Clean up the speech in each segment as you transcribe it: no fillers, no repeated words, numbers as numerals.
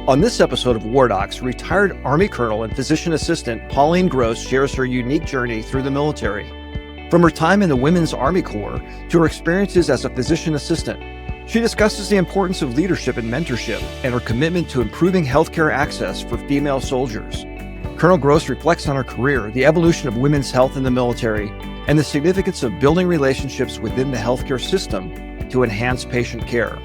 On this episode of WarDocs, retired Army Colonel and physician assistant Pauline Gross shares her unique journey through the military. From her time in the Women's Army Corps to her experiences as a physician assistant, she discusses the importance of leadership and mentorship and her commitment to improving healthcare access for female soldiers. Colonel Gross reflects on her career, the evolution of women's health in the military, and the significance of building relationships within the healthcare system to enhance patient care.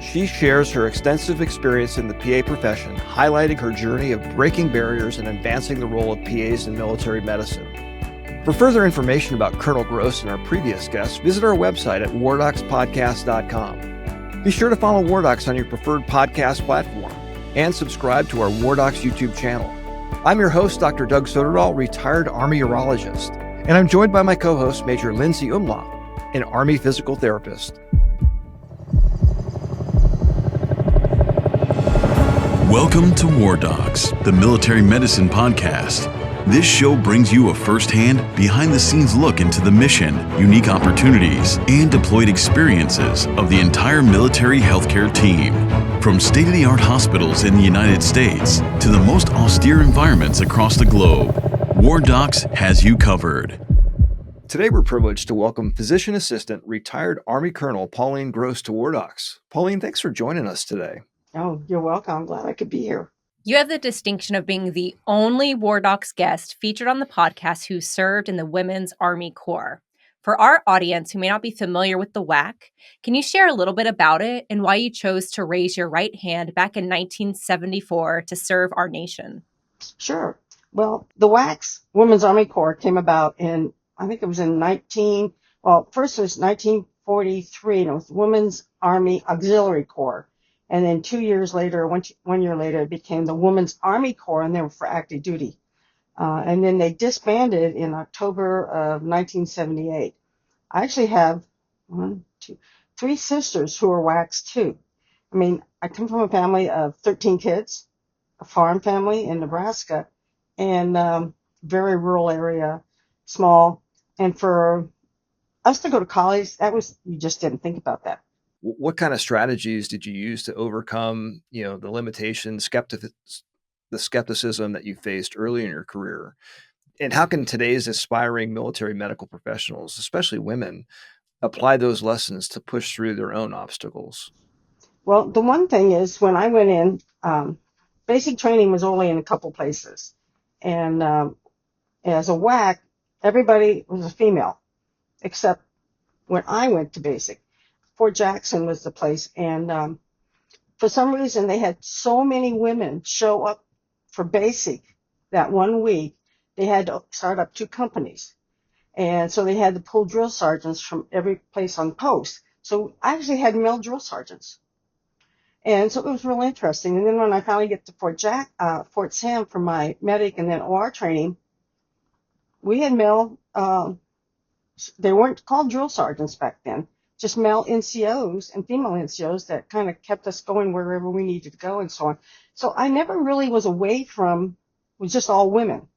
She shares her extensive experience in the PA profession, highlighting her journey of breaking barriers and advancing the role of PAs in military medicine. For further information about Colonel Gross and our previous guests, visit our website at wardocspodcast.com. Be sure to follow WarDocs on your preferred podcast platform and subscribe to our WarDocs YouTube channel. I'm your host, Dr. Doug Soderdahl, retired Army urologist, and I'm joined by my co-host, Major Lindsay Umlauf, an Army physical therapist. Welcome to WarDocs, the military medicine podcast. This show brings you a first-hand, behind-the-scenes look into the mission, unique opportunities, and deployed experiences of the entire military healthcare team. From state-of-the-art hospitals in the United States to the most austere environments across the globe, WarDocs has you covered. Today, we're privileged to welcome physician assistant, retired Army Colonel Pauline Gross to WarDocs. Pauline, thanks for joining us today. Oh, you're welcome. I'm glad I could be here. You have the distinction of being the only WarDocs guest featured on the podcast who served in the Women's Army Corps. For our audience who may not be familiar with the WAC, can you share a little bit about it and why you chose to raise your right hand back in 1974 to serve our nation? Sure. Well, the WAC's Women's Army Corps came about in, I think it was in first it was 1943, and it was Women's Army Auxiliary Corps. And then 2 years later, one year later, it became the Women's Army Corps, and they were for active duty. And then they disbanded in October of 1978. I actually have three sisters who are WACs too. I mean, I come from a family of 13 kids, a farm family in Nebraska, and very rural area, small. And for us to go to college, you just didn't think about that. What kind of strategies did you use to overcome, the limitations, the skepticism that you faced early in your career? And how can today's aspiring military medical professionals, especially women, apply those lessons to push through their own obstacles? Well, the one thing is when I went in, basic training was only in a couple places. And as a WAC, everybody was a female, except when I went to basic. Fort Jackson was the place, and for some reason they had so many women show up for basic that 1 week. They had to start up 2 companies, and so they had to pull drill sergeants from every place on post. So I actually had male drill sergeants, and so it was really interesting. And then when I finally get to Fort Sam for my medic and then OR training, we had male. They weren't called drill sergeants back then. Just male NCOs and female NCOs that kind of kept us going wherever we needed to go and so on. So I never really was away from, it was just all women.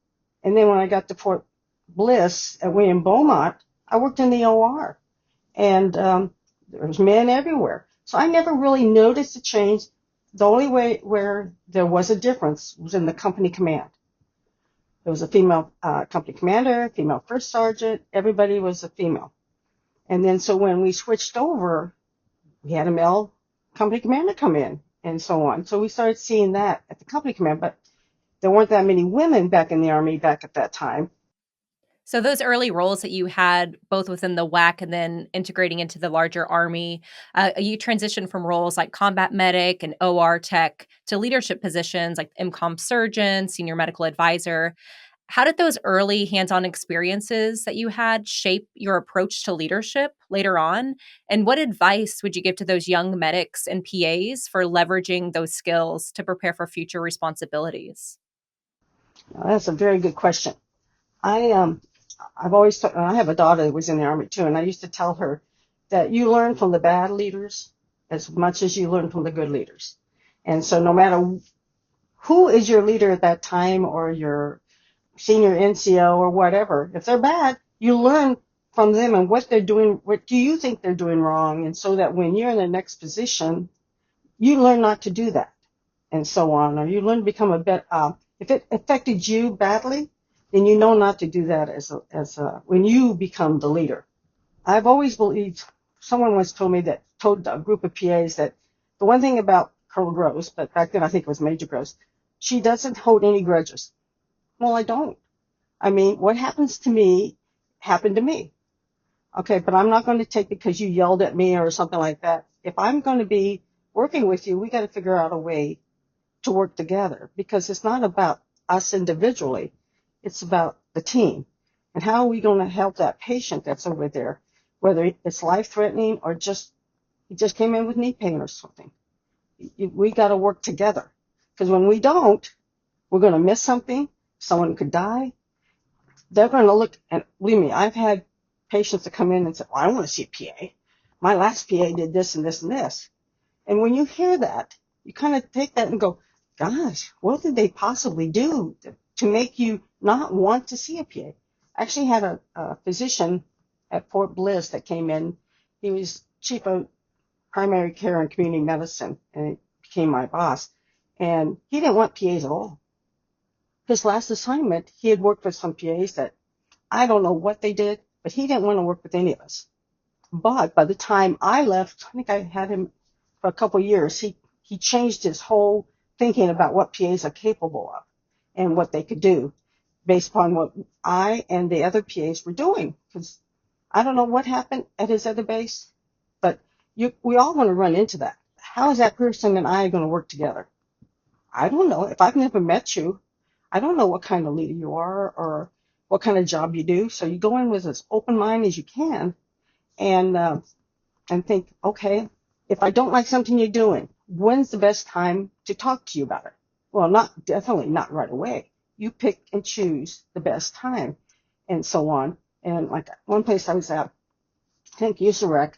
And then when I got to Fort Bliss at William Beaumont, I worked in the OR, and there was men everywhere. So I never really noticed a change. The only way where there was a difference was in the company command. There was a female company commander, female first sergeant, everybody was a female. And then so when we switched over, we had a male company commander come in and so on. So we started seeing that at the company command, but there weren't that many women back in the Army back at that time. So those early roles that you had both within the WAC and then integrating into the larger Army, you transitioned from roles like combat medic and OR tech to leadership positions like MCOM surgeon, senior medical advisor. How did those early hands-on experiences that you had shape your approach to leadership later on? And what advice would you give to those young medics and PAs for leveraging those skills to prepare for future responsibilities? That's a very good question. I've always I have a daughter that was in the Army too, and I used to tell her that you learn from the bad leaders as much as you learn from the good leaders. And so no matter who is your leader at that time or your senior NCO or whatever, if they're bad, you learn from them and what they're doing, what do you think they're doing wrong, and so that when you're in the next position, you learn not to do that. and so on, or you learn to become a better, if it affected you badly, then you know not to do that when you become the leader. I've always believed, someone once told a group of PAs that the one thing about Colonel Gross, but back then I think it was Major Gross, she doesn't hold any grudges. Well, I don't. I mean, what happens to me happened to me. Okay, but I'm not going to take because you yelled at me or something like that. If I'm going to be working with you, we got to figure out a way to work together, because it's not about us individually. It's about the team. And how are we going to help that patient that's over there, whether it's life-threatening or he just came in with knee pain or something. We got to work together, because when we don't, we're going to miss something. Someone could die. They're going to look, and believe me, I've had patients that come in and say, well, I want to see a PA. My last PA did this and this and this. And when you hear that, you kind of take that and go, gosh, what did they possibly do to make you not want to see a PA? I actually had a physician at Fort Bliss that came in. He was chief of primary care and community medicine, and he became my boss. And he didn't want PAs at all. His last assignment, he had worked with some PAs that I don't know what they did, but he didn't want to work with any of us. But by the time I left, I think I had him for a couple of years, he changed his whole thinking about what PAs are capable of and what they could do based upon what I and the other PAs were doing. Because I don't know what happened at his other base, but we all want to run into that. How is that person and I going to work together? I don't know. If I've never met you, I don't know what kind of leader you are or what kind of job you do. So you go in with as open mind as you can and think, okay, if I don't like something you're doing, when's the best time to talk to you about it? Well, definitely not right away. You pick and choose the best time and so on. And like one place I was at, I think USAREC,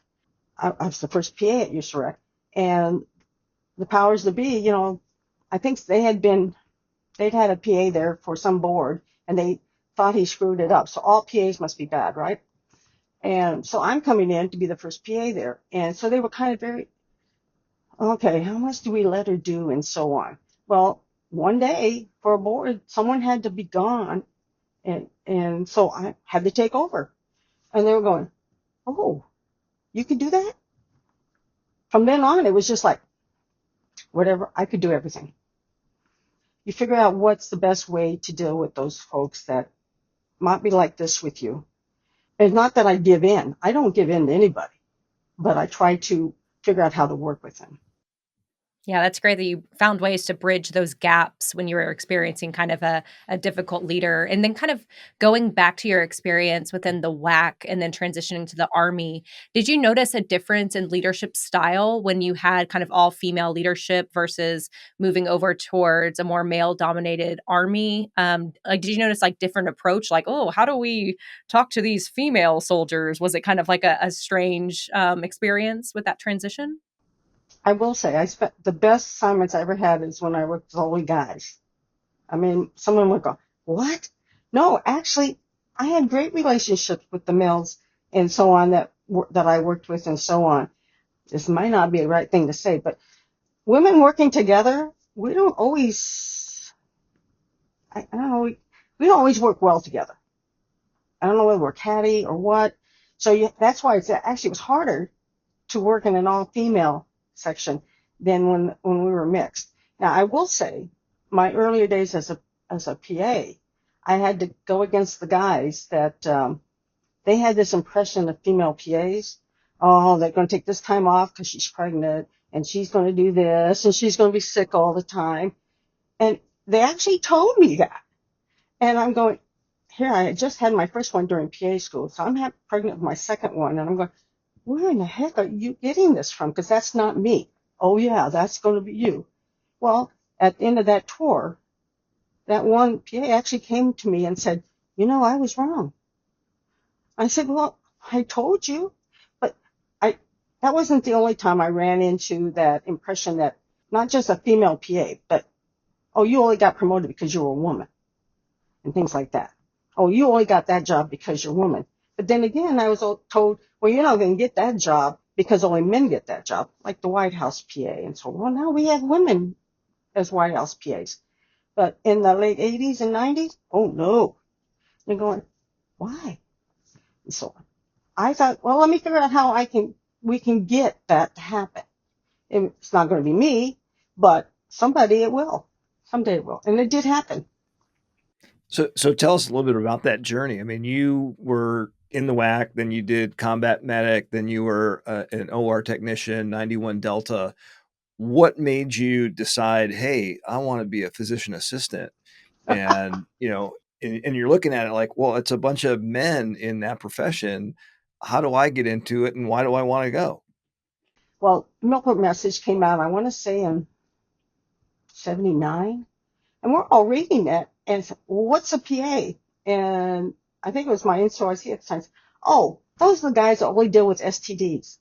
I was the first PA at USAREC, and the powers that be, I think they'd had a PA there for some board, and they thought he screwed it up. So all PAs must be bad, right? And so I'm coming in to be the first PA there. And so they were kind of very, okay, how much do we let her do and so on? Well, one day for a board, someone had to be gone. And so I had to take over. And they were going, oh, you could do that? From then on, it was just like, whatever, I could do everything. You figure out what's the best way to deal with those folks that might be like this with you. It's not that I give in. I don't give in to anybody, but I try to figure out how to work with them. Yeah, that's great that you found ways to bridge those gaps when you were experiencing kind of a difficult leader. And then kind of going back to your experience within the WAC and then transitioning to the Army, did you notice a difference in leadership style when you had kind of all female leadership versus moving over towards a more male dominated Army? Did you notice like different approach? Like, oh, how do we talk to these female soldiers? Was it kind of like a strange experience with that transition? I will say, I spent the best assignments I ever had is when I worked with only guys. I mean, someone would go, what? No, actually, I had great relationships with the males and so on that I worked with and so on. This might not be the right thing to say, but women working together, we don't always, I don't know, we don't always work well together. I don't know whether we're catty or what. So that's why it was harder to work in an all-female section than when we were mixed. Now, I will say, my earlier days as a PA, I had to go against the guys that they had this impression of female PAs. Oh, they're going to take this time off because she's pregnant, and she's going to do this, and she's going to be sick all the time. And they actually told me that. And I'm going, here, I just had my first one during PA school, so I'm pregnant with my second one, and I'm going, where in the heck are you getting this from? Because that's not me. Oh, yeah, that's going to be you. Well, at the end of that tour, that one PA actually came to me and said, I was wrong. I said, well, I told you. But that wasn't the only time I ran into that impression that not just a female PA, but, oh, you only got promoted because you're a woman and things like that. Oh, you only got that job because you're a woman. But then again, I was told, well, you're not going to get that job because only men get that job, like the White House PA. And so, well, now we have women as White House PAs. But in the late 80s and 90s, oh no. They're going, why? And so I thought, well, let me figure out how we can get that to happen. It's not going to be me, but somebody it will. Someday it will. And it did happen. So tell us a little bit about that journey. I mean, you were in the WAC, then you did combat medic, then you were an OR technician, 91 Delta. What made you decide, hey, I want to be a physician assistant? And, and you're looking at it like, well, it's a bunch of men in that profession. How do I get into it and why do I want to go? Well, Milford Message came out, I want to say in 79. And we're all reading it and said, well, what's a PA? And I think it was my NCOIC at the time. Oh, those are the guys that only deal with STDs.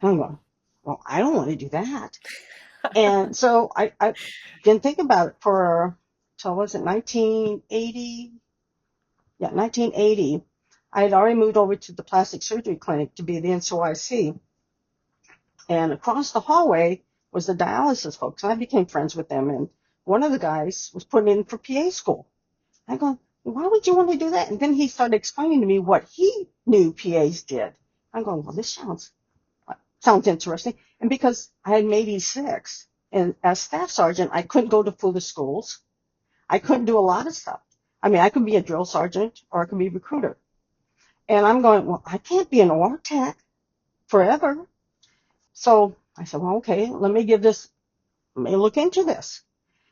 And I'm going, well, I don't want to do that. And so I didn't think about it till was it 1980? Yeah, 1980. I had already moved over to the plastic surgery clinic to be the NCOIC. And across the hallway was the dialysis folks. And I became friends with them. And one of the guys was put in for PA school. I go, why would you want to do that? And then he started explaining to me what he knew PAs did. I'm going, well, this sounds interesting. And because I had made E6 and as staff sergeant, I couldn't go to Fuller schools. I couldn't do a lot of stuff. I mean, I could be a drill sergeant or I could be a recruiter. And I'm going, well, I can't be an OR tech forever. So I said, well, okay, let me look into this.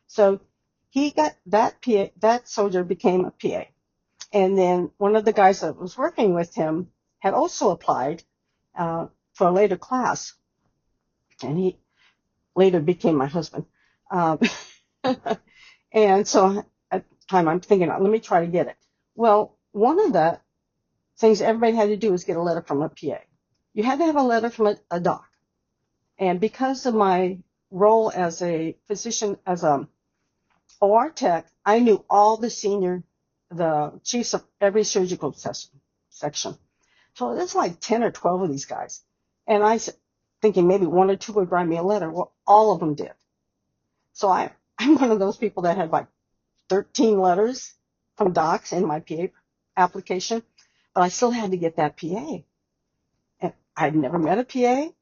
So he got that soldier became a PA. And then one of the guys that was working with him had also applied for a later class. And he later became my husband. And so at the time I'm thinking, let me try to get it. Well, one of the things everybody had to do was get a letter from a PA. You had to have a letter from a doc. And because of my role as a physician, as a OR tech, I knew all the chiefs of every surgical section. So there's like 10 or 12 of these guys. And I said, thinking maybe one or two would write me a letter. Well, all of them did. So I'm one of those people that had like 13 letters from docs in my PA application, but I still had to get that PA. And I'd never met a PA.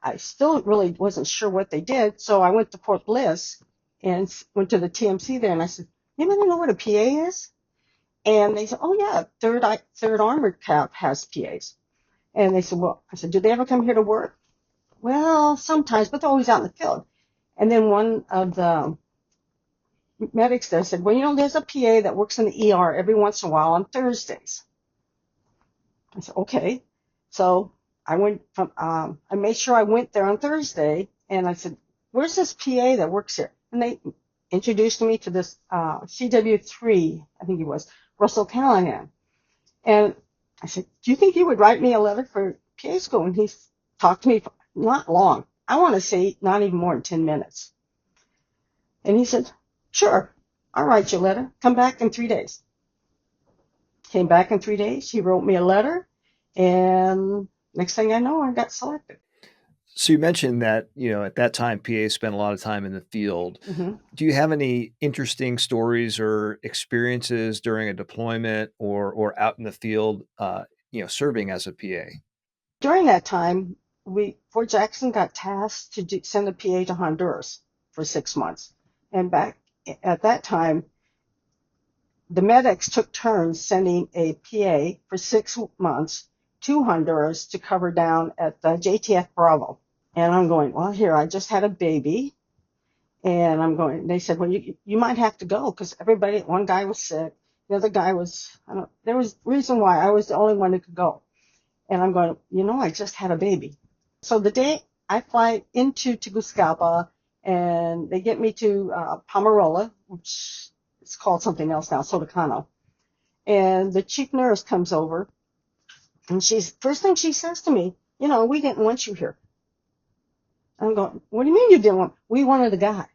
I still really wasn't sure what they did. So I went to Fort Bliss and went to the TMC there and I said, anybody know what a PA is? And they said, oh yeah, third Armored Cap has PAs. And they said, well, I said, do they ever come here to work? Well, sometimes, but they're always out in the field. And then one of the medics there said, well, there's a PA that works in the ER every once in a while on Thursdays. I said, okay. So I made sure I went there on Thursday and I said, where's this PA that works here? And they introduced me to this CW3, I think he was, Russell Callahan. And I said, do you think you would write me a letter for PA school? And he talked to me for not long. I want to say not even more than 10 minutes. And he said, sure, I'll write you a letter. Come back in 3 days. Came back in 3 days. He wrote me a letter. And next thing I know, I got selected. So you mentioned that, at that time, PAs spent a lot of time in the field. Mm-hmm. Do you have any interesting stories or experiences during a deployment or out in the field, serving as a PA? During that time, Fort Jackson got tasked to send a PA to Honduras for 6 months. And back at that time, the medics took turns sending a PA for 6 months to Honduras to cover down at the JTF Bravo. And I'm going, well, here, I just had a baby. And they said, well, you might have to go because one guy was sick. The other guy there was reason why I was the only one who could go. And I'm going, I just had a baby. So the day I fly into Tegucigalpa and they get me to Pomarola, which is called something else now, Sotocano. And the chief nurse comes over and first thing she says to me, we didn't want you here. I'm going, what do you mean you didn't want? We wanted a guy.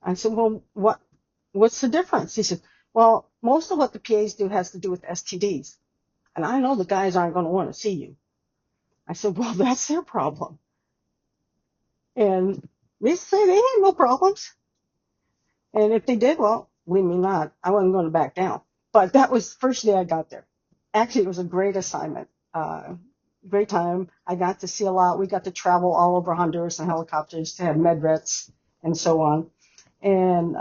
I said, well, what's the difference? He said, well, most of what the PAs do has to do with STDs. And I know the guys aren't going to want to see you. I said, well, that's their problem. And they say they had no problems. And if they did, well, believe me not, I wasn't going to back down. But that was the first day I got there. Actually, it was a great assignment. Great time. I got to see a lot. We got to travel all over Honduras in helicopters to have med vets and so on. And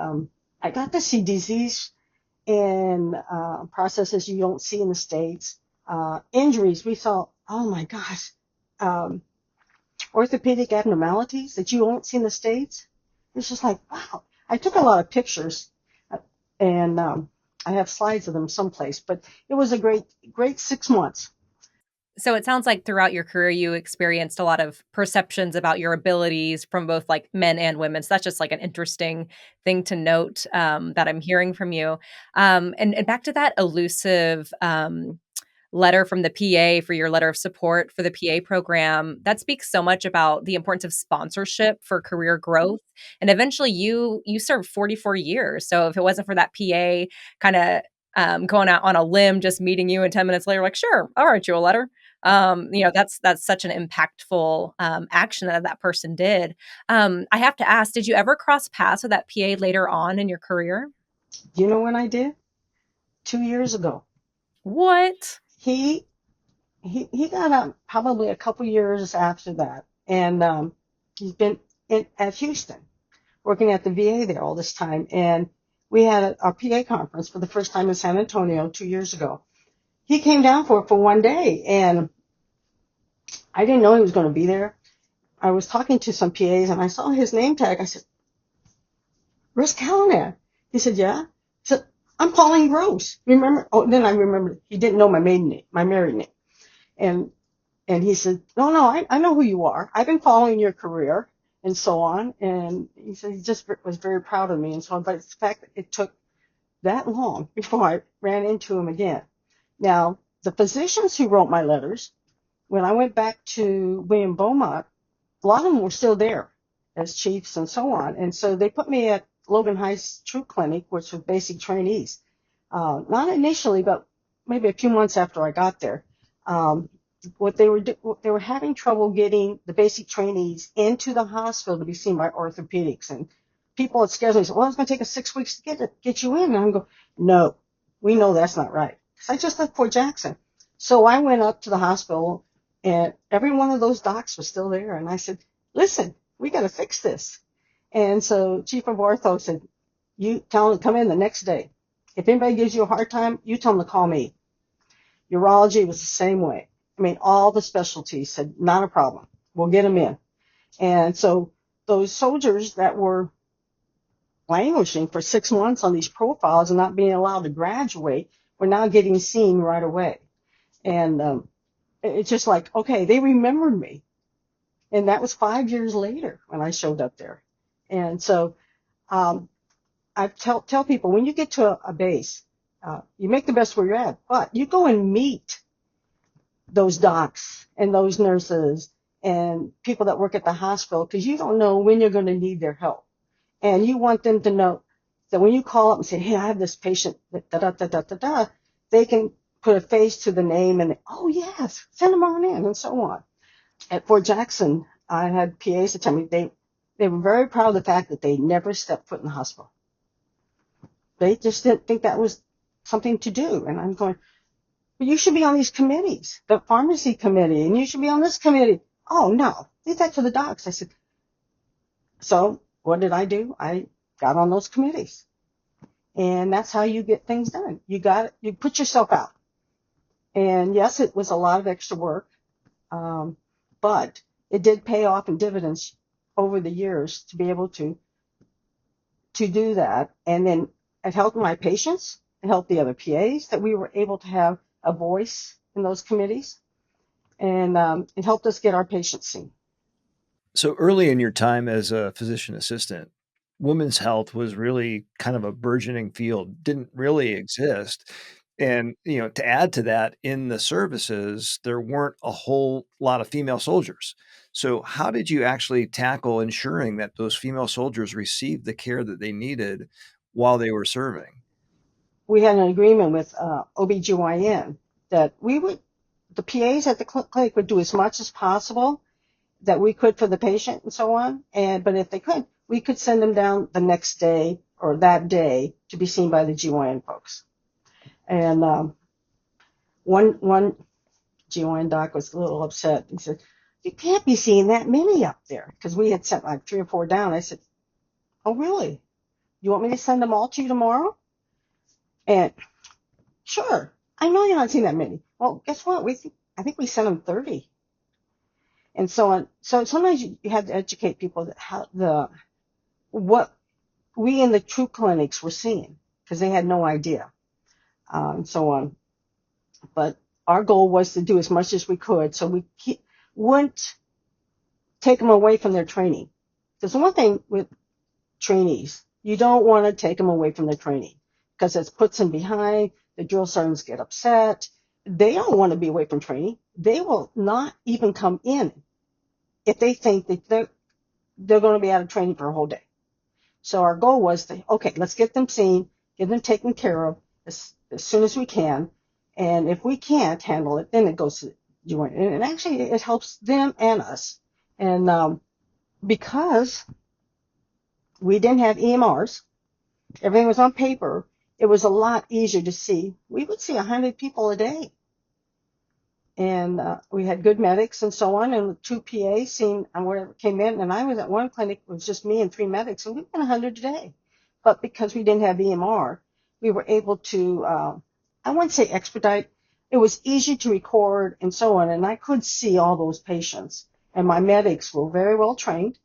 I got to see disease and processes you don't see in the States. Injuries, we saw, oh my gosh, um, orthopedic abnormalities that you won't see in the States. It's just like, wow. I took a lot of pictures and I have slides of them someplace, but it was a great 6 months. So it sounds like throughout your career, you experienced a lot of perceptions about your abilities from both like men and women. So that's just like an interesting thing to note that I'm hearing from you. And back to that elusive letter from the PA for your letter of support for the PA program, that speaks so much about the importance of sponsorship for career growth. And eventually you served 44 years. So if it wasn't for that PA kind of going out on a limb, just meeting you and 10 minutes later, like, sure, I'll write you a letter. That's such an impactful action that that person did. I have to ask, did you ever cross paths with that PA later on in your career? You know when I did? 2 years ago. What? He he got out probably a couple years after that, and he's been at Houston working at the VA there all this time. And we had our PA conference for the first time in San Antonio 2 years ago. He came down for one day, and I didn't know he was going to be there. I was talking to some PAs, and I saw his name tag. I said, "Where's Callahan?" He said, "Yeah." He said, "I'm Pauline Gross. Remember?" Oh, then I remembered he didn't know my maiden name, my married name. And And he said, no, I know who you are. I've been following your career and so on. And he said he just was very proud of me and so on. But it's the fact that it took that long before I ran into him again. Now, the physicians who wrote my letters, when I went back to William Beaumont, a lot of them were still there as chiefs and so on. And so they put me at Logan Heights True Clinic, which was basic trainees. Not initially, but maybe a few months after I got there. What they were having trouble getting the basic trainees into the hospital to be seen by orthopedics, and people at scheduling said, "Well, it's going to take us 6 weeks to get you in." And I'm going, "No, we know that's not right." Because I just left Fort Jackson, so I went up to the hospital, and every one of those docs was still there, and I said, "Listen, we got to fix this." And so Chief of Ortho said, "You tell them to come in the next day. If anybody gives you a hard time, you tell them to call me." Urology was the same way. I mean, all the specialties said, not a problem. We'll get them in. And so those soldiers that were languishing for 6 months on these profiles and not being allowed to graduate were now getting seen right away. And it's just like, okay, they remembered me. And that was 5 years later when I showed up there. And so I tell people, when you get to a base, you make the best where you're at, but you go and meet those docs and those nurses and people that work at the hospital, because you don't know when you're going to need their help. And you want them to know that when you call up and say, "Hey, I have this patient, da da da da da da," they can put a face to the name and, "Oh, yes, send them on in," and so on. At Fort Jackson, I had PAs that tell me they were very proud of the fact that they never stepped foot in the hospital. They just didn't think that was something to do. And I'm going, "But you should be on these committees, the pharmacy committee, and you should be on this committee." "Oh, no, leave that to the docs." I said, so what did I do? I got on those committees. And that's how you get things done. You put yourself out. And yes, it was a lot of extra work, but it did pay off in dividends over the years to be able to do that. And then it helped my patients, it helped the other PAs that we were able to have a voice in those committees, and it helped us get our patients seen. So early in your time as a physician assistant, women's health was really kind of a burgeoning field, didn't really exist. And, to add to that, in the services, there weren't a whole lot of female soldiers. So how did you actually tackle ensuring that those female soldiers received the care that they needed while they were serving? We had an agreement with OBGYN that the PAs at the clinic would do as much as possible that we could for the patient and so on. But if they couldn't, we could send them down the next day or that day to be seen by the GYN folks. And one GYN doc was a little upset. He said, "You can't be seeing that many up there," because we had sent like 3 or 4 down. I said, "Oh, really? You want me to send them all to you tomorrow?" And sure, I know you're not seeing that many. Well, guess what? I think we sent them 30, and so on. So sometimes you have to educate people that what we in the true clinics were seeing, because they had no idea, and so on. But our goal was to do as much as we could, so we wouldn't take them away from their training. There's one thing with trainees, you don't want to take them away from their training, because it puts them behind. The drill sergeants get upset. They don't want to be away from training. They will not even come in if they think that they're going to be out of training for a whole day. So our goal was okay, let's get them seen, get them taken care of as soon as we can. And if we can't handle it, then it goes to the joint. And actually, it helps them and us. And because we didn't have EMRs, everything was on paper, it was a lot easier to see. We would see 100 people a day. And we had good medics and so on, and 2 PAs seen whatever came in. And I was at one clinic, it was just me and 3 medics, and we had 100 a day. But because we didn't have EMR, we were able to, I wouldn't say expedite, it was easy to record and so on, and I could see all those patients. And my medics were very well trained,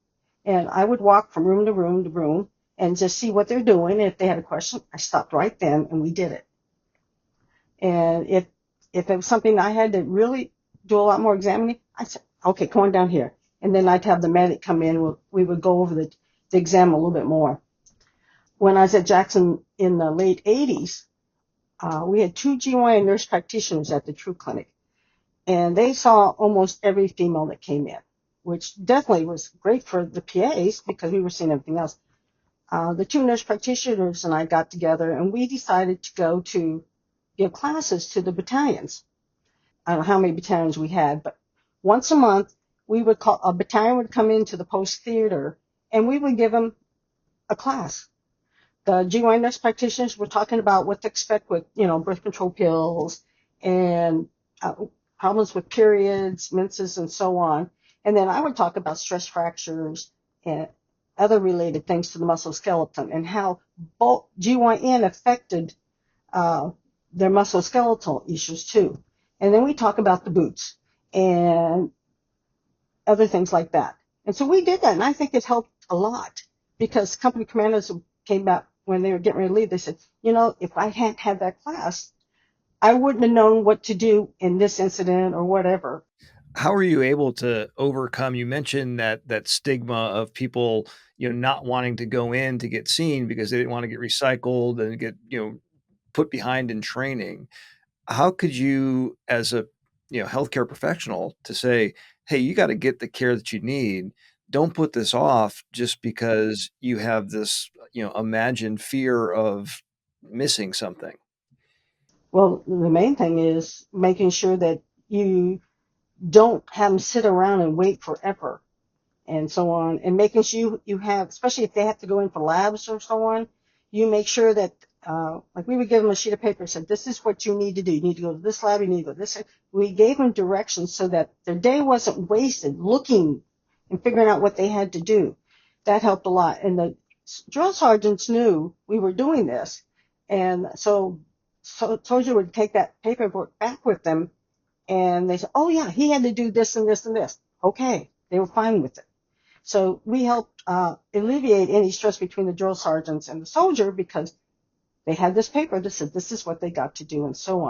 and I would walk from room to room to room and just see what they're doing. And if they had a question, I stopped right then, and we did it. And if it was something I had to really do a lot more examining, I said, okay, come on down here. And then I'd have the medic come in. We would go over the exam a little bit more. When I was at Jackson in the late 80s, we had 2 GYN nurse practitioners at the True Clinic. And they saw almost every female that came in, which definitely was great for the PAs because we were seeing everything else. The 2 nurse practitioners and I got together, and we decided to go to give classes to the battalions. I don't know how many battalions we had, but once a month, a battalion would come into the post theater, and we would give them a class. The GYN nurse practitioners were talking about what to expect with, birth control pills and problems with periods, menses, and so on. And then I would talk about stress fractures and other related things to the musculoskeleton and how both GYN affected their musculoskeletal issues too. And then we talk about the boots and other things like that. And so we did that, and I think it helped a lot because company commanders came back when they were getting ready to leave. They said, if I hadn't had that class, I wouldn't have known what to do in this incident or whatever. How are you able to overcome, you mentioned that stigma of people, not wanting to go in to get seen because they didn't want to get recycled and get, put behind in training. How could you, as a healthcare professional, to say, hey, you got to get the care that you need. Don't put this off just because you have this, imagined fear of missing something. Well, the main thing is making sure that you don't have them sit around and wait forever and so on, and making sure you have, especially if they have to go in for labs or so on, you make sure that, like we would give them a sheet of paper and said, this is what you need to do. You need to go to this lab, you need to go to this. We gave them directions so that their day wasn't wasted looking and figuring out what they had to do. That helped a lot. And the drill sergeants knew we were doing this. And so soldier would take that paperwork back with them, and they said, oh yeah, he had to do this and this and this. Okay, they were fine with it. So we helped alleviate any stress between the drill sergeants and the soldier because they had this paper that said this is what they got to do and so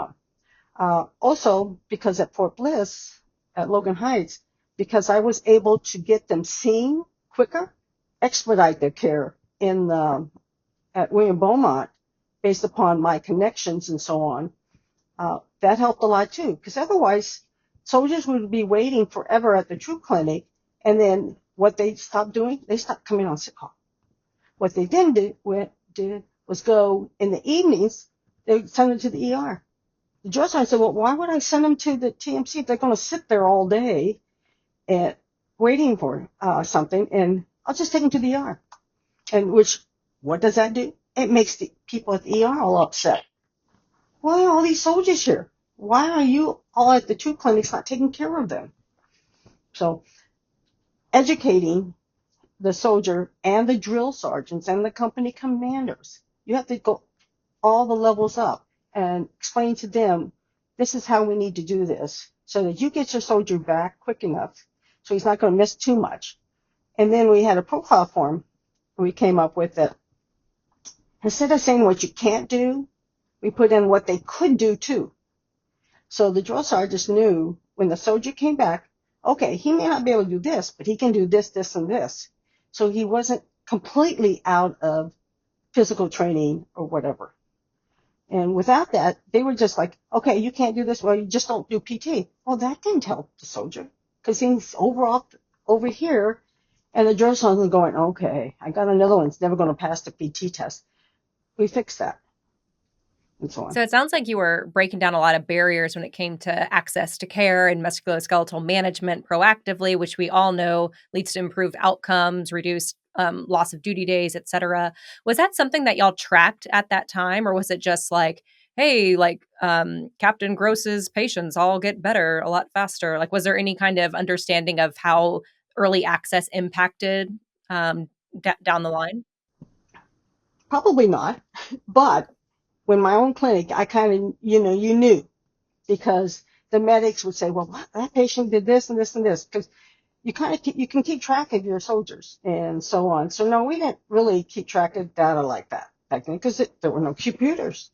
on. Also, because at Fort Bliss, at Logan Heights, because I was able to get them seen quicker, expedite their care at William Beaumont based upon my connections and so on, that helped a lot too. Because otherwise, soldiers would be waiting forever at the True Clinic, and then what they stopped doing, they stopped coming on sick call. What they then did was go in the evenings, they would send them to the ER. The drill sergeant said, well, why would I send them to the TMC if they're going to sit there all day and waiting for something, and I'll just take them to the ER. And what does that do? It makes the people at the ER all upset. Why are all these soldiers here? Why are you all at the two clinics not taking care of them? So educating the soldier and the drill sergeants and the company commanders, you have to go all the levels up and explain to them, this is how we need to do this so that you get your soldier back quick enough so he's not going to miss too much. And then we had a profile form we came up with that instead of saying what you can't do, we put in what they could do too. So the drill sergeants knew when the soldier came back, okay, he may not be able to do this, but he can do this, this, and this. So he wasn't completely out of physical training or whatever. And without that, they were just like, okay, you can't do this. Well, you just don't do PT. Well, that didn't help the soldier because he's over here. And the drill sergeant was going, okay, I got another one. It's never going to pass the PT test. We fixed that and so on. So it sounds like you were breaking down a lot of barriers when it came to access to care and musculoskeletal management proactively, which we all know leads to improved outcomes, reduced loss of duty days, et cetera. Was that something that y'all tracked at that time, or was it just like, hey, like Captain Gross's patients all get better a lot faster? Like, was there any kind of understanding of how early access impacted down the line? Probably not. But when my own clinic, I kind of, you knew because the medics would say, well, that patient did this and this and this because you can keep track of your soldiers and so on. So no, we didn't really keep track of data like that back then because there were no computers.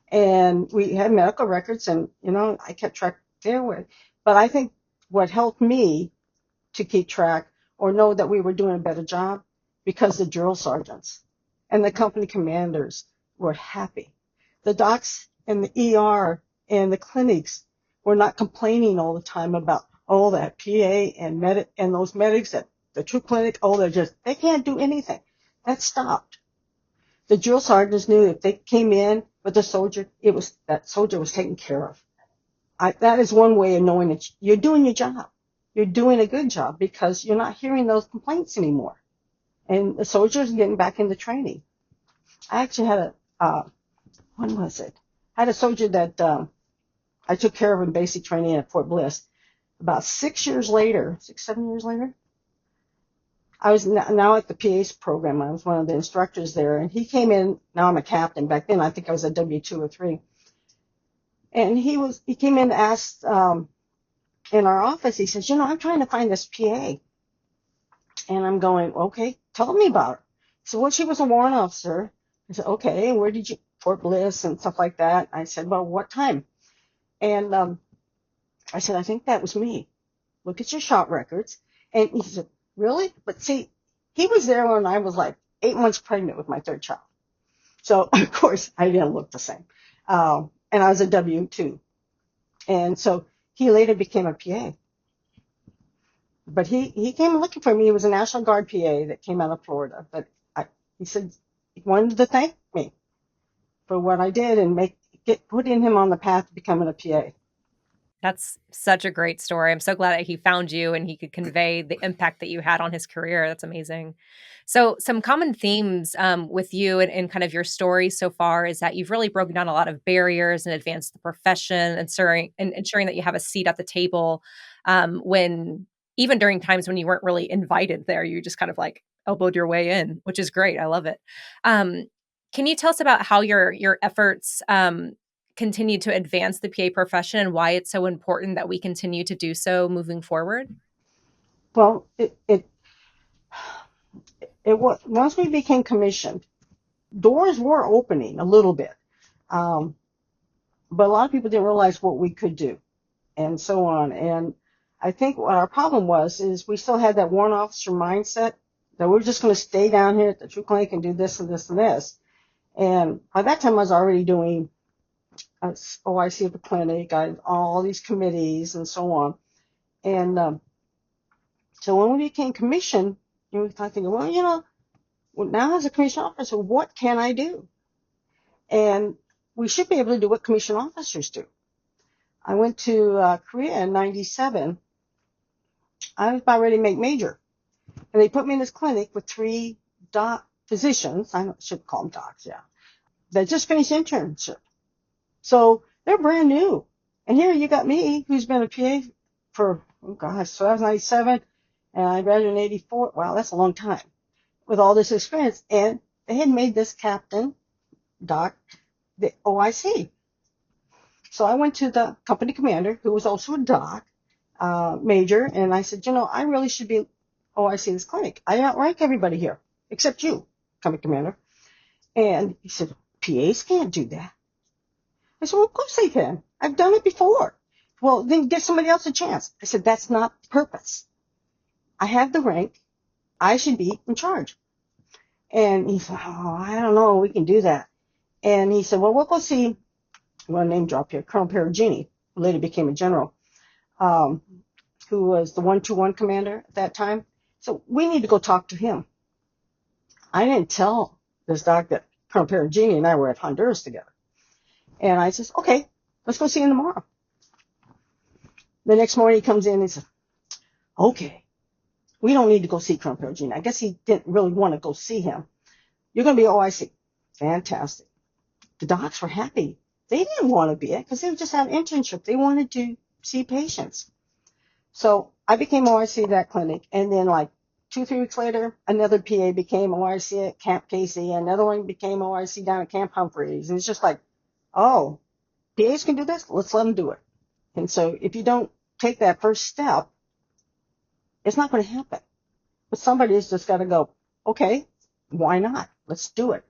And we had medical records and, I kept track there with. But I think what helped me to keep track or know that we were doing a better job because the drill sergeants and the company commanders were happy. The docs and the ER and the clinics were not complaining all the time about, oh, that PA and and those medics at the true clinic, oh, they can't do anything. That stopped. The drill sergeants knew if they came in with a soldier, that soldier was taken care of. That is one way of knowing that you're doing your job. You're doing a good job because you're not hearing those complaints anymore. And the soldiers are getting back into training. I actually had when was it? I had a soldier that I took care of in basic training at Fort Bliss. About 7 years later, I was now at the PA's program. I was one of the instructors there, and he came in. Now I'm a captain. Back then, I think I was a W2 or 3. And he came in and asked in our office. He says, I'm trying to find this PA. And I'm going, okay, tell me about her. So, well, she was a warrant officer. I said, okay, where did you, Fort Bliss and stuff like that. I said, well, what time? And I said, I think that was me. Look at your shot records. And he said, really? But see, he was there when I was like 8 months pregnant with my third child. So, of course, I didn't look the same. And I was a W2. And so he later became a PA. But he came looking for me. He was a National Guard PA that came out of Florida. But he said he wanted to thank me for what I did and putting him on the path to becoming a PA. That's such a great story. I'm so glad that he found you and he could convey the impact that you had on his career. That's amazing. So, some common themes with you and kind of your story so far is that you've really broken down a lot of barriers and advanced the profession, ensuring that you have a seat at the table when even during times when you weren't really invited there, you just kind of like elbowed your way in, which is great. I love it. Um, can you tell us about how your efforts continue to advance the PA profession and why it's so important that we continue to do so moving forward? Well, it was once we became commissioned, doors were opening a little bit, but a lot of people didn't realize what we could do, and so on. And I think what our problem is we still had that warrant officer mindset that we're just going to stay down here at the True Clinic and do this and this and this. And by that time, I was already doing OIC of the clinic, I had all these committees and so on. And so when we became commissioned, we started thinking, well, now as a commissioned officer, what can I do? And we should be able to do what commissioned officers do. I went to Korea in 97. I was about ready to make major. And they put me in this clinic with 3 physicians, I should call them docs, yeah, that just finished internship. So they're brand new. And here you got me, who's been a PA for, oh gosh, so I was 97 and I graduated in 84. Wow, that's a long time with all this experience. And they had made this captain, doc, the OIC. So I went to the company commander, who was also a doc, major, and I said, I really should be OIC in this clinic. I outrank everybody here, except you, company commander. And he said, PAs can't do that. I said, well, of course they can. I've done it before. Well, then give somebody else a chance. I said, that's not the purpose. I have the rank. I should be in charge. And he said, oh, I don't know. We can do that. And he said, well, we'll go see, well, name drop here, Colonel Perugini, who later became a general, who was the 121 commander at that time. So we need to go talk to him. I didn't tell this doc that Colonel Perugini and I were at Honduras together. And I said, okay, let's go see him tomorrow. The next morning he comes in and he says, okay, we don't need to go see Colonel Perugini. I guess he didn't really want to go see him. You're going to be OIC. Fantastic. The docs were happy. They didn't want to be it because they just had an internship. They wanted to see patients. So I became OIC at that clinic. And then like 2-3 weeks later, another PA became OIC at Camp Casey. Another one became OIC down at Camp Humphreys. And it's just like, oh, PAs can do this? Let's let them do it. And so if you don't take that first step, it's not going to happen. But somebody's just got to go, okay, why not? Let's do it.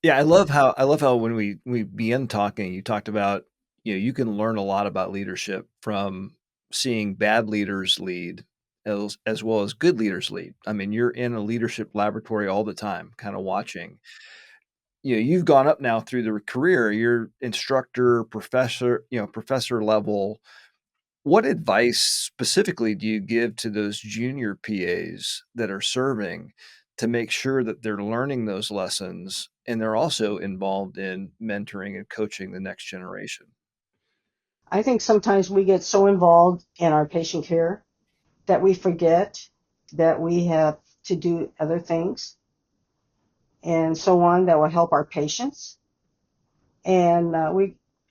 Yeah, I love how when we began talking, you talked about, you can learn a lot about leadership from seeing bad leaders lead as well as good leaders lead. I mean, you're in a leadership laboratory all the time, kind of watching. You've gone up now through the career, you're instructor, professor level. What advice specifically do you give to those junior PAs that are serving to make sure that they're learning those lessons and they're also involved in mentoring and coaching the next generation? I think sometimes we get so involved in our patient care that we forget that we have to do other things and so on that will help our patients. And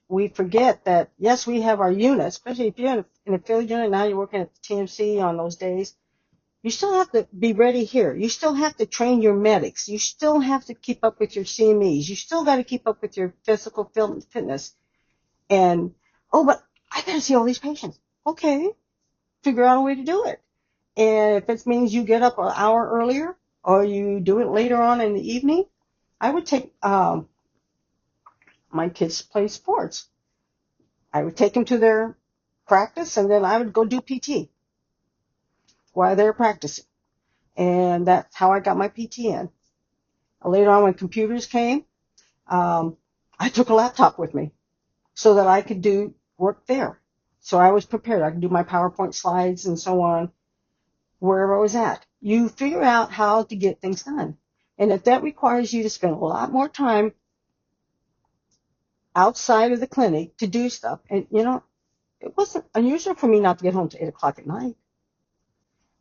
we forget that, yes, we have our units, especially if you're in a field unit, now you're working at the TMC on those days. You still have to be ready here. You still have to train your medics. You still have to keep up with your CMEs. You still got to keep up with your physical fitness. And, oh, but I got to see all these patients. Okay, figure out a way to do it. And if it means you get up an hour earlier or you do it later on in the evening, I would take my kids play sports. I would take them to their practice and then I would go do PT while they're practicing. And that's how I got my PT in. Later on when computers came, I took a laptop with me so that I could do work there. So I was prepared. I could do my PowerPoint slides and so on wherever I was at. You figure out how to get things done. And if that requires you to spend a lot more time outside of the clinic to do stuff, and it wasn't unusual for me not to get home till 8 o'clock at night.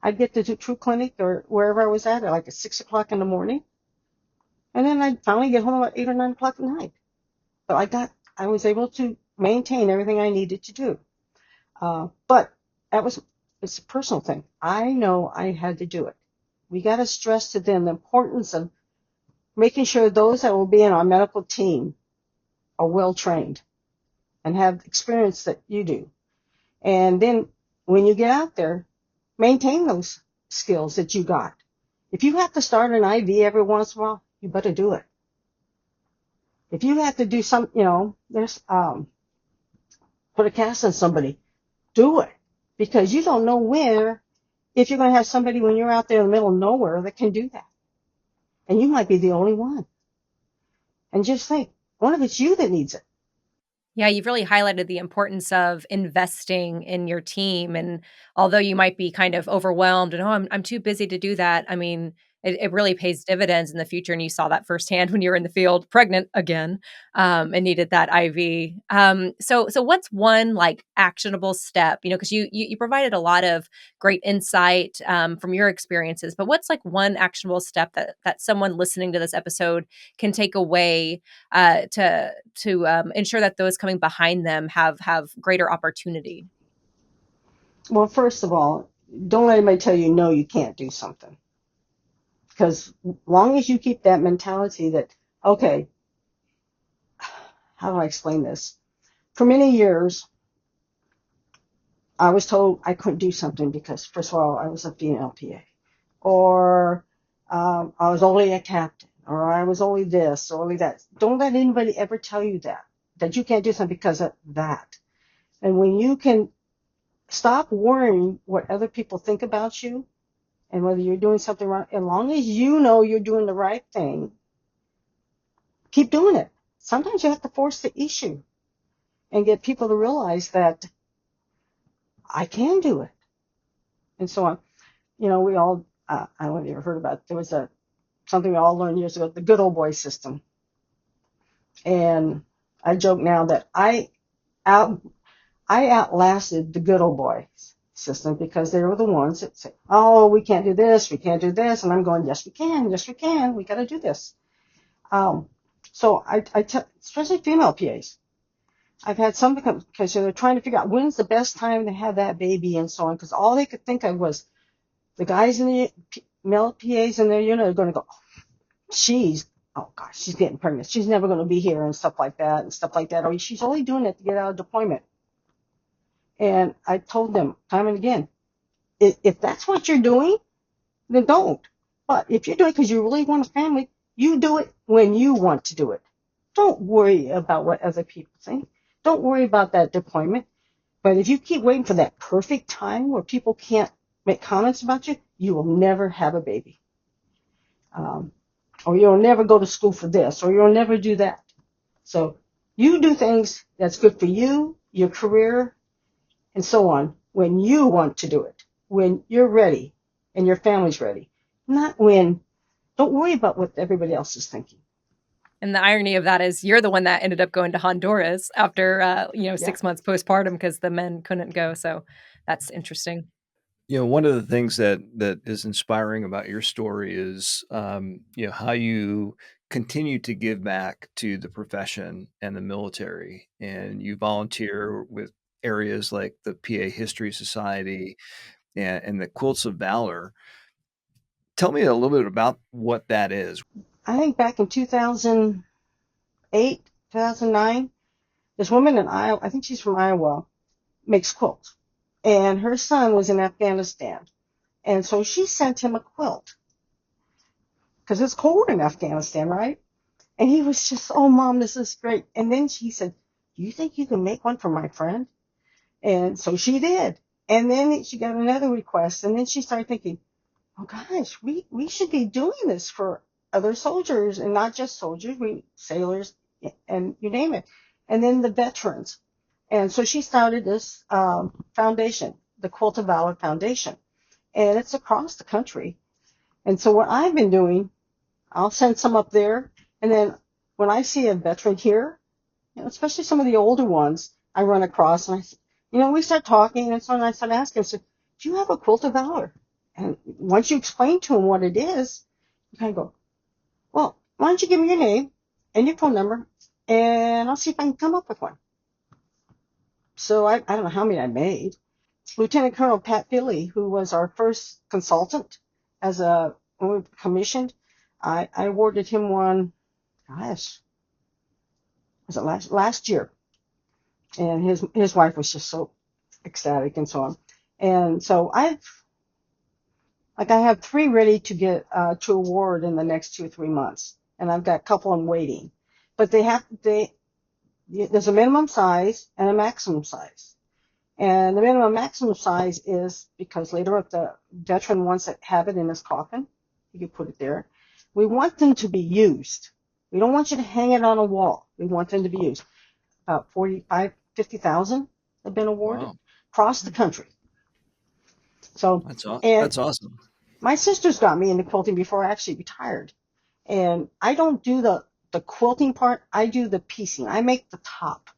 I'd get to the True Clinic or wherever I was at like at 6 o'clock in the morning. And then I'd finally get home about 8 or 9 o'clock at night. But I was able to maintain everything I needed to do. But it's a personal thing. I know I had to do it. We got to stress to them the importance of making sure those that will be in our medical team are well trained and have experience that you do. And then when you get out there, maintain those skills that you got. If you have to start an IV every once in a while, you better do it. If you have to do some, there's put a cast on somebody, do it. Because you don't know if you're going to have somebody when you're out there in the middle of nowhere that can do that. And you might be the only one. And just think, what if it's you that needs it? Yeah, you've really highlighted the importance of investing in your team. And although you might be kind of overwhelmed and, oh, I'm too busy to do that. I mean, it really pays dividends in the future. And you saw that firsthand when you were in the field, pregnant again, and needed that IV. So what's one like actionable step? Because you provided a lot of great insight from your experiences, but what's like one actionable step that someone listening to this episode can take away to ensure that those coming behind them have greater opportunity? Well, first of all, don't let anybody tell you no, you can't do something. Because long as you keep that mentality that, okay, how do I explain this? For many years, I was told I couldn't do something because, first of all, I was a female PA, or I was only a captain, or I was only this, or only that. Don't let anybody ever tell you that you can't do something because of that. And when you can stop worrying what other people think about you and whether you're doing something wrong, as long as you know you're doing the right thing, keep doing it. Sometimes you have to force the issue and get people to realize that I can do it, and so on. We all, I don't know if you ever heard about it. There was something we all learned years ago, the good old boy system. And I joke now that out, I outlasted the good old boy system because they were the ones that say, oh, we can't do this, we can't do this. And I'm going, yes, we can, we got to do this. So especially female PAs, I've had some because they're trying to figure out when's the best time to have that baby and so on, because all they could think of was the guys in the male PAs in their unit are going to go, oh gosh, she's getting pregnant. She's never going to be here and stuff like that. Or she's only doing it to get out of deployment. And I told them time and again, if that's what you're doing, then don't. But if you're doing it because you really want a family, you do it when you want to do it. Don't worry about what other people think. Don't worry about that deployment. But if you keep waiting for that perfect time where people can't make comments about you, you will never have a baby. Or you'll never go to school for this, or you'll never do that. So you do things that's good for you, your career, and so on when you want to do it, when you're ready and your family's ready. Don't worry about what everybody else is thinking. And the irony of that is you're the one that ended up going to Honduras after, Yeah. 6 months postpartum because the men couldn't go. So that's interesting. One of the things that is inspiring about your story is, how you continue to give back to the profession and the military, and you volunteer with areas like the PA History Society and the Quilts of Valor. Tell me a little bit about what that is. I think back in 2008, 2009, this woman in Iowa, I think she's from Iowa, makes quilts. And her son was in Afghanistan. And so she sent him a quilt because it's cold in Afghanistan, right? And he was just, oh, Mom, this is great. And then she said, do you think you can make one for my friend? And so she did. And then she got another request. And then she started thinking, oh, gosh, we should be doing this for other soldiers and not just soldiers, sailors, and you name it. And then the veterans. And so she started this foundation, the Quilt of Valor Foundation. And it's across the country. And so what I've been doing, I'll send some up there. And then when I see a veteran here, especially some of the older ones, I run across and we start talking. And so I start asking, so, do you have a Quilt of Valor? And once you explain to them what it is, you kind of go, well, why don't you give me your name and your phone number, and I'll see if I can come up with one. So I don't know how many I made. Lieutenant Colonel Pat Philly, who was our first consultant when we commissioned, I awarded him one, gosh, was it last year? And his wife was just so ecstatic and so on. And so I have 3 ready to get to award in the next 2 or 3 months, and I've got a couple of them waiting. But there's a minimum size and a maximum size. And the minimum maximum size is because later if the veteran wants to have it in his coffin, you can put it there. We want them to be used. We don't want you to hang it on a wall. We want them to be used. About 50,000 have been awarded across the country. So that's awesome. My sisters got me into quilting before I actually retired. And I don't do the quilting part. I do the piecing. I make the top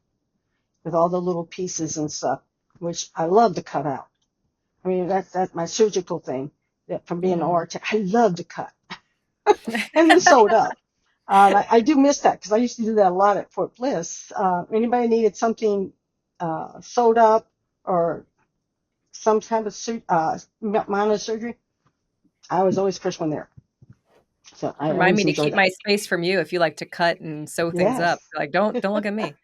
with all the little pieces and stuff, which I love to cut out. I mean, that's my surgical thing. That from being an Mhm. artist, I love to cut and then sew it up. I do miss that because I used to do that a lot at Fort Bliss. Anybody needed something sewed up or some kind of minor surgery, I was always first one there. So I Remind always me to enjoyed keep that. my space from you if you like to cut and sew things up. Yes. Like, don't look at me.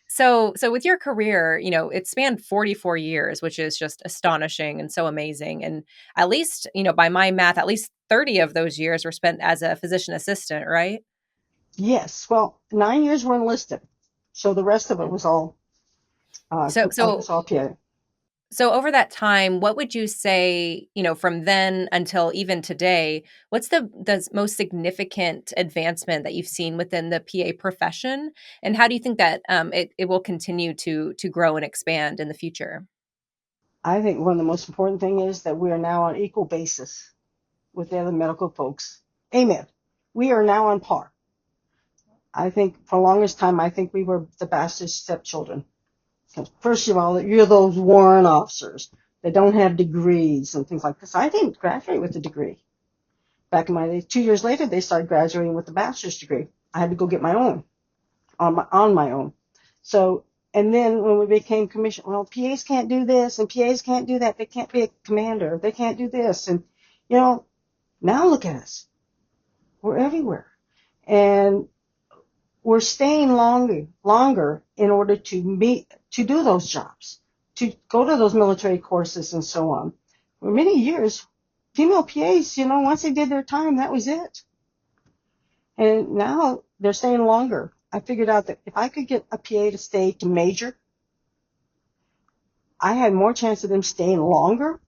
So with your career, it spanned 44 years, which is just astonishing and so amazing. And at least, by my math, at least 30 of those years were spent as a physician assistant, right? Yes. Well, 9 years were enlisted, so the rest of it Mhm. was all So I was so all PA. so over that time, what would you say, from then until even today, what's the most significant advancement that you've seen within the PA profession? And how do you think that it will continue to grow and expand in the future? I think one of the most important thing is that we are now on equal basis with the other medical folks. Amen. We are now on par. I think for the longest time, I think we were the bastard stepchildren. First of all, you're those warrant officers that don't have degrees and things like this. I didn't graduate with a degree. Back in my day, 2 years later, they started graduating with a bachelor's degree. I had to go get my own on my own. So, and then when we became commissioned, well, PAs can't do this and PAs can't do that. They can't be a commander. They can't do this. And, you know, now look at us. We're everywhere. And we're staying longer in order to do those jobs, to go to those military courses and so on. For many years, female PAs, once they did their time, that was it. And now they're staying longer. I figured out that if I could get a PA to stay to major, I had more chance of them staying longer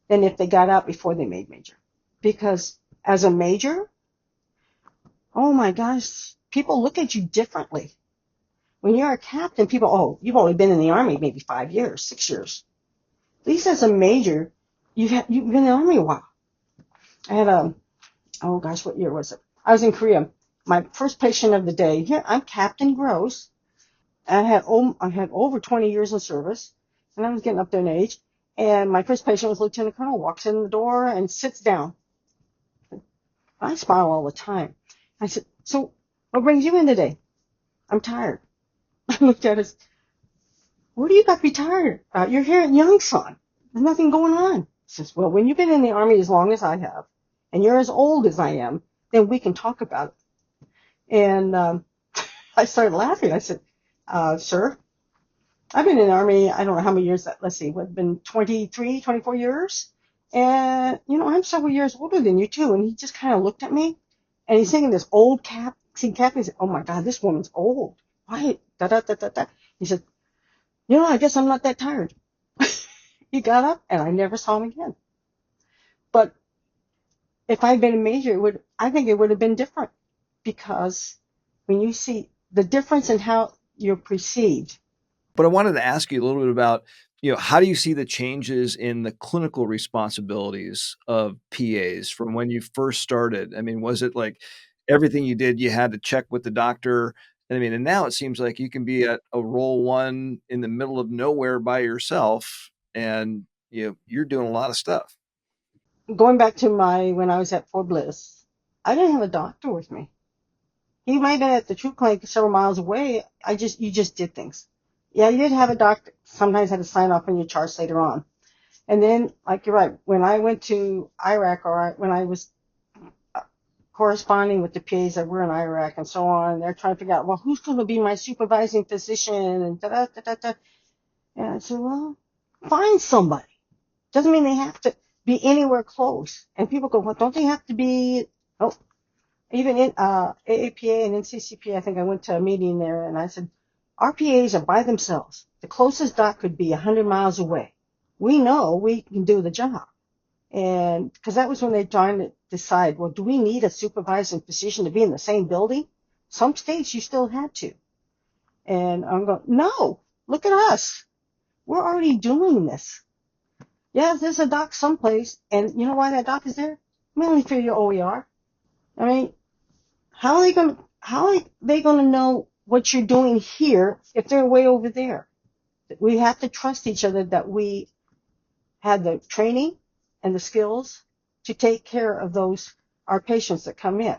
than if they got out before they made major. Because as a major, oh my gosh, people look at you differently. When you're a captain, people, oh, you've only been in the Army maybe 5 years, 6 years. At least as a major, you've been in the Army a while. I had oh gosh, what year was it? I was in Korea. My first patient of the day, here, I'm Captain Gross. I had over 20 years in service, and I was getting up there in age. And my first patient was Lieutenant Colonel, walks in the door and sits down. I smile all the time. I said, so what brings you in today? I'm tired. I looked at us. What do you got to be tired about? You're here at Yongsan. There's nothing going on. He says, well, when you've been in the Army as long as I have, and you're as old as I am, then we can talk about it. And I started laughing. I said, sir, I've been in the Army, I don't know how many years that, let's see, what, been 23, 24 years? And, I'm several years older than you too. And he just kind of looked at me and he's thinking this old captain, he said, oh my God, this woman's old. Why? Da, da, da, da, da. He said, I guess I'm not that tired. He got up and I never saw him again. But if I'd been a major, I think it would have been different because when you see the difference in how you're perceived. But I wanted to ask you a little bit about, how do you see the changes in the clinical responsibilities of PAs from when you first started? I mean, was it like everything you did, you had to check with the doctor? And now it seems like you can be at a role one in the middle of nowhere by yourself and you're doing a lot of stuff. Going back to when I was at Fort Bliss, I didn't have a doctor with me. He might have been at the troop clinic several miles away. You just did things. Yeah, you did have a doctor. Sometimes had to sign off on your charts later on. And then, like you're right, when I went to Iraq or when I was corresponding with the PAs that were in Iraq and so on, they're trying to figure out, well, who's going to be my supervising physician and da da da da da. And I said, well, find somebody. Doesn't mean they have to be anywhere close. And people go, well, don't they have to be? Oh, even in AAPA and NCCP, I think I went to a meeting there and I said, RPAs are by themselves. The closest doc could be 100 miles away. We know we can do the job. And because that was when they're trying to decide, well, do we need a supervising physician to be in the same building? Some states you still had to. And I'm going, no, look at us. We're already doing this. Yeah, there's a doc someplace, and you know why that doc is there? Mainly for your OER. I mean, how are they gonna know what you're doing here if they're way over there? We have to trust each other that we have the training and the skills to take care of our patients that come in.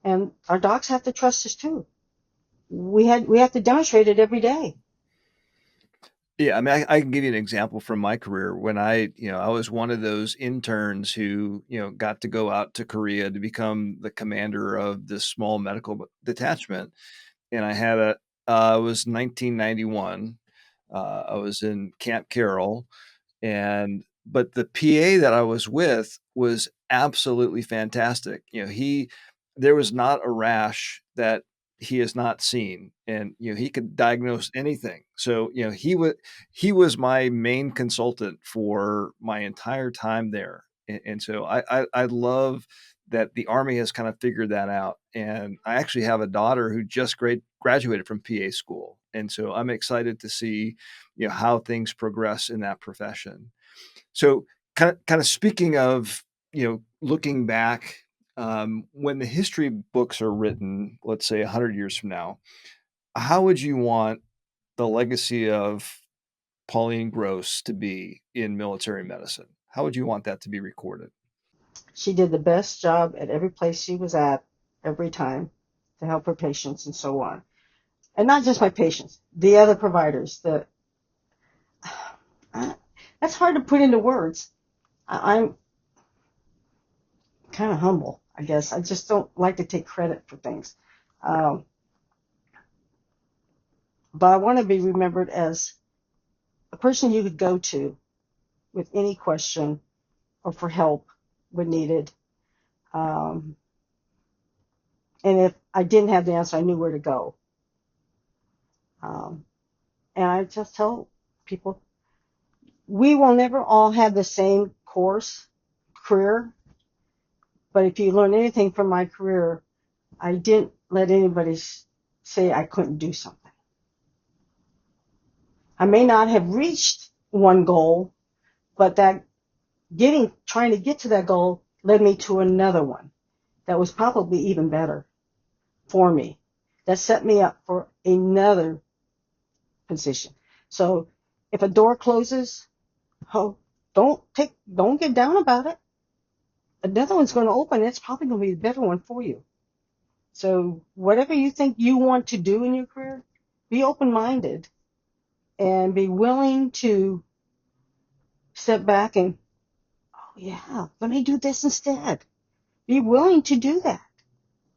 And our docs have to trust us too. We have to demonstrate it every day. Yeah, I mean, I can give you an example from my career when I was one of those interns who, got to go out to Korea to become the commander of this small medical detachment. And it was 1991. I was in Camp Carroll, but the PA that I was with was absolutely fantastic. There was not a rash that he has not seen, and he could diagnose anything. So he was my main consultant for my entire time there, and so I love that the Army has kind of figured that out. And I actually have a daughter who just graduated from PA school, and so I'm excited to see how things progress in that profession. So kind of speaking of, looking back, when the history books are written, let's say 100 years from now, how would you want the legacy of Pauline Gross to be in military medicine? How would you want that to be recorded? She did the best job at every place she was at every time to help her patients and so on. And not just my patients, the other providers. That's hard to put into words. I'm kind of humble, I guess. I just don't like to take credit for things. Um, but I want to be remembered as a person you could go to with any question or for help when needed. Um, and if I didn't have the answer, I knew where to go. Um, and I just tell people, we will never all have the same career, but if you learn anything from my career, I didn't let anybody say I couldn't do something. I may not have reached one goal, but trying to get to that goal led me to another one that was probably even better for me. That set me up for another position. So if a door closes, don't get down about it. Another one's going to open. It's probably going to be a better one for you. So whatever you think you want to do in your career, be open-minded and be willing to step back and, oh yeah, let me do this instead. Be willing to do that.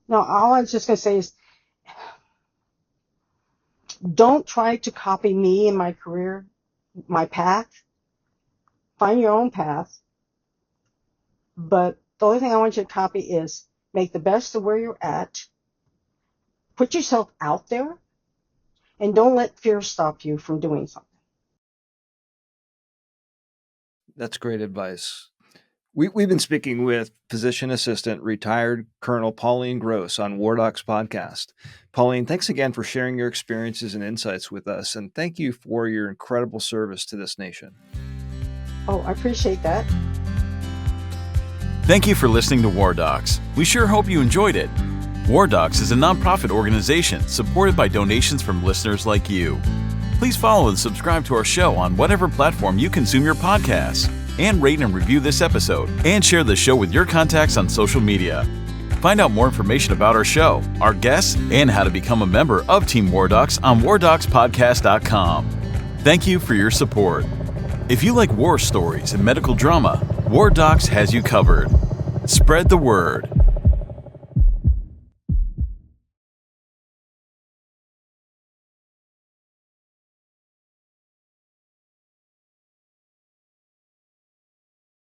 Now, all I was just going to say is, don't try to copy me in my career, my path. Find your own path. But the only thing I want you to copy is make the best of where you're at. Put yourself out there. And don't let fear stop you from doing something. That's great advice. We've been speaking with physician assistant, retired Colonel Pauline Gross on WarDocs podcast. Pauline, thanks again for sharing your experiences and insights with us, and thank you for your incredible service to this nation. Oh, I appreciate that. Thank you for listening to WarDocs. We sure hope you enjoyed it. WarDocs is a nonprofit organization supported by donations from listeners like you. Please follow and subscribe to our show on whatever platform you consume your podcasts, and rate and review this episode, and share the show with your contacts on social media. Find out more information about our show, our guests, and how to become a member of Team WarDocs on WarDocsPodcast.com. Thank you for your support. If you like war stories and medical drama, WarDocs has you covered. Spread the word.